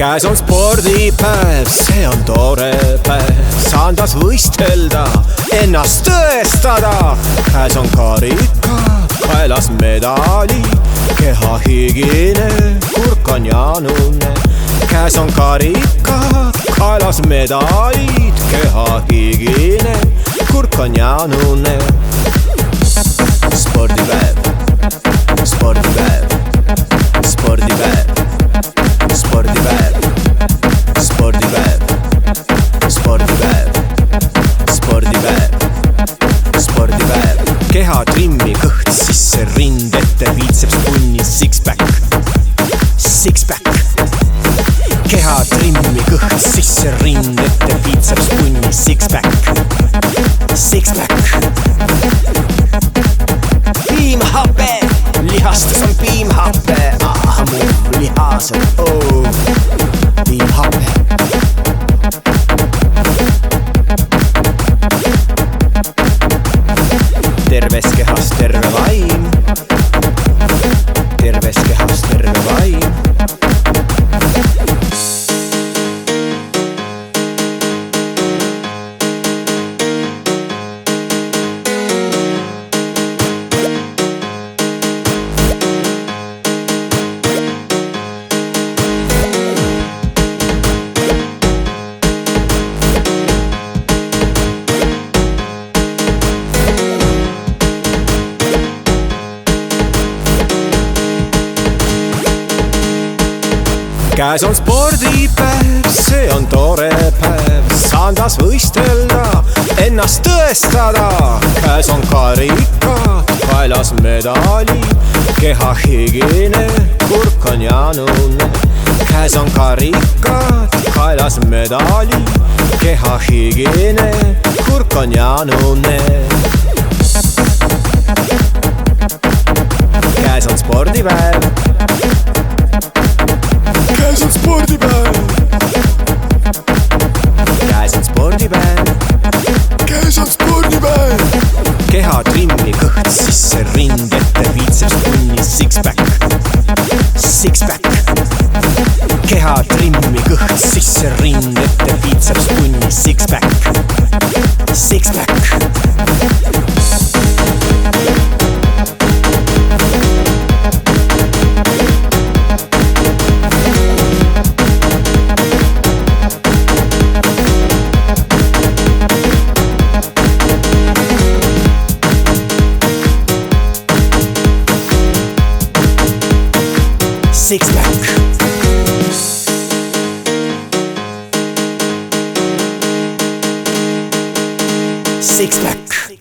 käes on spordipäev, see on tore päev, saan taas võistelda, ennast tõestada. käes on karikad, kaelas medalid, keha higine, kurk on janune. käes on karikad, kaelas medalid, keha higine, kurk on janune. spordipäev, spordipäev, spordipäev, spordipäev, spordipäev, spordipäev, spordipäev, spordipäev. keha trimmi, kõht sisse, rind ette, biitseps punni, six-pack, six-pack. keha trimmi, kõht sisse, rind ette, biitseps punni, six-pack, six-pack. piimhape, lihastes on piimhape, mu lihased, oh, piimhape. terves kehas terve vaim, terves kehas terve vaim. käes on spordipäev, see on tore päev, saan taas võistelda, ennast tõestada. käes on karikad, kaelas medalid, keha higine, kurk on janune. käes on karikad, kaelas medalid, keha higine, kurk on janune. käes on spordipäev, käes on spordipäev, käes on spordipäev, käes on spordipäev. keha trimmi, kõht sisse, rind ette, biitseps punni, six-pack, six-pack. keha trimmi, kõht sisse, rind ette, biitseps punni, six-pack, six-pack. Six-pack. Six-pack.